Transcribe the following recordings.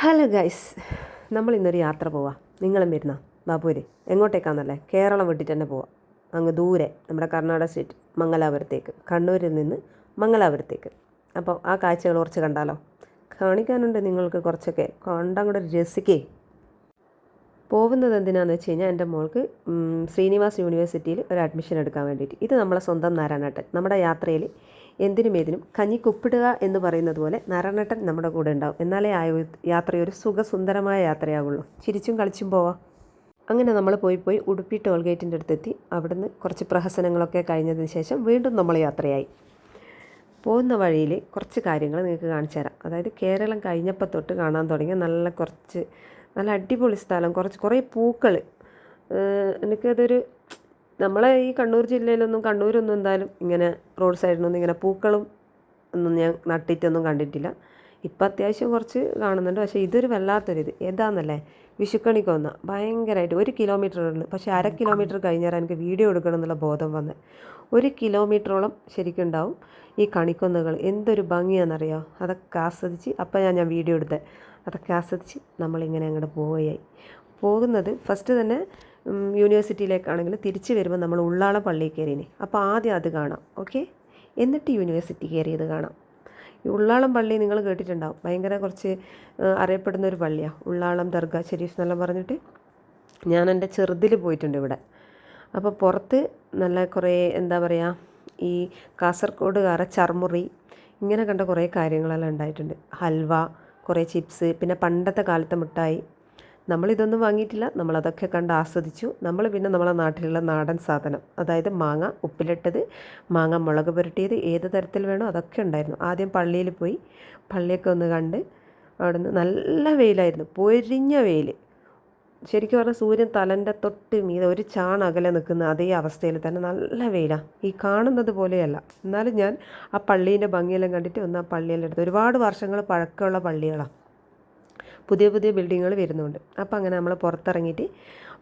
Hello guys, നമ്മൾ ഇന്നൊരു യാത്ര പോവാം. നിങ്ങളും വരുന്ന ബാബൂര് എങ്ങോട്ടേക്കാണെന്നല്ലേ? കേരളം വിട്ടിട്ട് തന്നെ പോവാം. അങ്ങ് ദൂരെ നമ്മുടെ കർണാടക സ്റ്റേറ്റ് മംഗലാപുരത്തേക്ക്, കണ്ണൂരിൽ നിന്ന് മംഗലാപുരത്തേക്ക്. അപ്പോൾ ആ കാഴ്ചകൾ കുറച്ച് കണ്ടാലോ? കാണിക്കാനുണ്ട് നിങ്ങൾക്ക് കുറച്ചൊക്കെ, കണ്ടങ്ങോട്ട് രസിക്കേ. പോകുന്നത് എന്തിനാണെന്ന് വെച്ച് കഴിഞ്ഞാൽ എൻ്റെ മോൾക്ക് ശ്രീനിവാസ് യൂണിവേഴ്സിറ്റിയിൽ ഒരു അഡ്മിഷൻ എടുക്കാൻ വേണ്ടിയിട്ട്. ഇത് നമ്മളെ സ്വന്തം നാരായണേട്ടൻ നമ്മുടെ യാത്രയിൽ എന്തിനും ഏതിനും കഞ്ഞിക്കുപ്പിടുക എന്ന് പറയുന്നത് പോലെ നാരായണേട്ടൻ നമ്മുടെ കൂടെ ഉണ്ടാവും. എന്നാലേ ആ യാത്രയൊരു സുഖസുന്ദരമായ യാത്രയാകുള്ളൂ. ചിരിച്ചും കളിച്ചും പോവാം. അങ്ങനെ നമ്മൾ പോയി ഉടുപ്പി ടോൾ ഗേറ്റിൻ്റെ അടുത്തെത്തി. അവിടുന്ന് കുറച്ച് പ്രഹസനങ്ങളൊക്കെ കഴിഞ്ഞതിന് ശേഷം വീണ്ടും നമ്മൾ യാത്രയായി. പോകുന്ന വഴിയിൽ കുറച്ച് കാര്യങ്ങൾ നിങ്ങൾക്ക് കാണിച്ചു തരാം. അതായത് കേരളം കഴിഞ്ഞപ്പോൾ തൊട്ട് കാണാൻ തുടങ്ങിയ നല്ല അടിപൊളി സ്ഥലം, കുറേ പൂക്കൾ. എനിക്കതൊരു നമ്മളെ ഈ കണ്ണൂർ ജില്ലയിലൊന്നും കണ്ണൂരൊന്നും എന്തായാലും ഇങ്ങനെ റോഡ് സൈഡിലൊന്നും ഇങ്ങനെ പൂക്കളും ഒന്നും ഞാൻ നട്ടിട്ടൊന്നും കണ്ടിട്ടില്ല. ഇപ്പം അത്യാവശ്യം കുറച്ച് കാണുന്നുണ്ട്. പക്ഷേ ഇതൊരു വല്ലാത്തൊരിത്. ഏതാണെന്നല്ലേ, വിഷുക്കണിക്കൊന്ന ഭയങ്കരമായിട്ട് 1 കിലോമീറ്റർ ഉണ്ട്. പക്ഷേ 1/2 കിലോമീറ്റർ കഴിഞ്ഞാൽ എനിക്ക് വീഡിയോ എടുക്കണം എന്നുള്ള ബോധം വന്ന് 1 കിലോമീറ്ററോളം ശരിക്കും ഉണ്ടാവും ഈ കണിക്കൊന്നകൾ. എന്തൊരു ഭംഗിയാണെന്നറിയോ? അതൊക്കെ ആസ്വദിച്ച് അപ്പം ഞാൻ വീഡിയോ എടുത്തത്. അതൊക്കെ ആസ്വദിച്ച് നമ്മളിങ്ങനെ അങ്ങോട്ട് പോകുന്നത് ഫസ്റ്റ് തന്നെ യൂണിവേഴ്സിറ്റിയിലേക്കാണെങ്കിൽ തിരിച്ച് വരുമ്പോൾ നമ്മൾ ഉള്ളാളം പള്ളിയിൽ കയറിയിന്. അപ്പോൾ ആദ്യം അത് കാണാം, ഓക്കെ? എന്നിട്ട് യൂണിവേഴ്സിറ്റി കയറിയത് കാണാം. ഈ ഉള്ളാളം പള്ളി നിങ്ങൾ കേട്ടിട്ടുണ്ടാവും. ഭയങ്കര കുറച്ച് അറിയപ്പെടുന്ന ഒരു പള്ളിയാണ് ഉള്ളാളം ദർഗ ഷെരീഫ് എന്നെല്ലാം പറഞ്ഞിട്ട്. ഞാൻ എൻ്റെ ചെറുതിൽ പോയിട്ടുണ്ട് ഇവിടെ. അപ്പോൾ പുറത്ത് നല്ല കുറേ എന്താ പറയുക, ഈ കാസർഗോഡുകാരെ ചർമുറി ഇങ്ങനെ കണ്ട കുറേ കാര്യങ്ങളെല്ലാം ഉണ്ടായിട്ടുണ്ട്. ഹൽവ, കുറേ ചിപ്സ്, പിന്നെ പണ്ടത്തെ കാലത്തെ മിഠായി. നമ്മളിതൊന്നും വാങ്ങിയിട്ടില്ല, നമ്മളതൊക്കെ കണ്ട് ആസ്വദിച്ചു. പിന്നെ നമ്മളെ നാട്ടിലുള്ള നാടൻ സാധനം, അതായത് മാങ്ങ ഉപ്പിലിട്ടത്, മാങ്ങ മുളക് പുരട്ടിയത്, ഏത് തരത്തിൽ വേണോ അതൊക്കെ ഉണ്ടായിരുന്നു. ആദ്യം പള്ളിയിൽ പോയി പള്ളിയൊക്കെ ഒന്ന് കണ്ട് അവിടുന്ന് നല്ല വെയിലായിരുന്നു, പൊരിഞ്ഞ വെയിൽ. ശരിക്കും പറഞ്ഞാൽ സൂര്യൻ തലൻ്റെ തൊട്ട് മീതെ ഒരു അകലെ നിൽക്കുന്ന അതേ അവസ്ഥയിൽ തന്നെ നല്ല വെയിലാണ്. ഈ കാണുന്നത് പോലെയല്ല. എന്നാലും ഞാൻ ആ പള്ളീൻ്റെ ഭംഗിയെല്ലാം കണ്ടിട്ട് ഒന്ന് ആ പള്ളിയെല്ലാം എടുത്തു. ഒരുപാട് വർഷങ്ങൾ പഴക്കമുള്ള പള്ളികളാണ്. പുതിയ ബിൽഡിങ്ങുകൾ വരുന്നുണ്ട്. അപ്പോൾ അങ്ങനെ നമ്മൾ പുറത്തിറങ്ങിയിട്ട്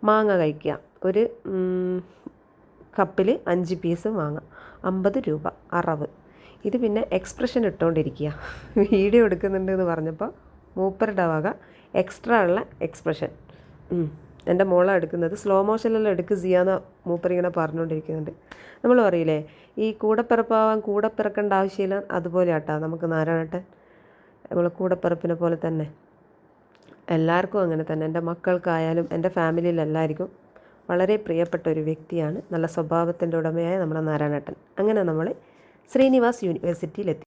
മാങ്ങ കഴിക്കുക. ഒരു കപ്പിൽ 5 പീസ് മാങ്ങ 50 രൂപ അറവ്. ഇത് പിന്നെ എക്സ്പ്രഷൻ ഇട്ടുകൊണ്ടിരിക്കുക. വീഡിയോ എടുക്കുന്നുണ്ടെന്ന് പറഞ്ഞപ്പോൾ മൂപ്പരുടെ വക എക്സ്ട്രാ ഉള്ള എക്സ്പ്രഷൻ. എൻ്റെ മോളാണ് എടുക്കുന്നത്. സ്ലോ മോഷനിലെല്ലാം എടുക്കുക ചെയ്യാന്ന് മൂപ്പരിങ്ങനെ പറഞ്ഞുകൊണ്ടിരിക്കുന്നുണ്ട്. നമ്മൾ പറയില്ലേ, ഈ കൂടപ്പിറപ്പാവാൻ കൂടെ പിറക്കേണ്ട ആവശ്യമില്ല, അതുപോലെ ആട്ടാ നമുക്ക് നാരായണേട്ടൻ. നമ്മൾ കൂടപ്പിറപ്പിനെ പോലെ തന്നെ എല്ലാവർക്കും അങ്ങനെ തന്നെ. എൻ്റെ മക്കൾക്കായാലും എൻ്റെ ഫാമിലിയിലെല്ലാവർക്കും വളരെ പ്രിയപ്പെട്ട ഒരു വ്യക്തിയാണ്. നല്ല സ്വഭാവത്തിൻ്റെ ഉടമയായ നമ്മുടെ നാരായണേട്ടൻ. അങ്ങനെ നമ്മൾ ശ്രീനിവാസ് യൂണിവേഴ്സിറ്റിയിലെത്തി.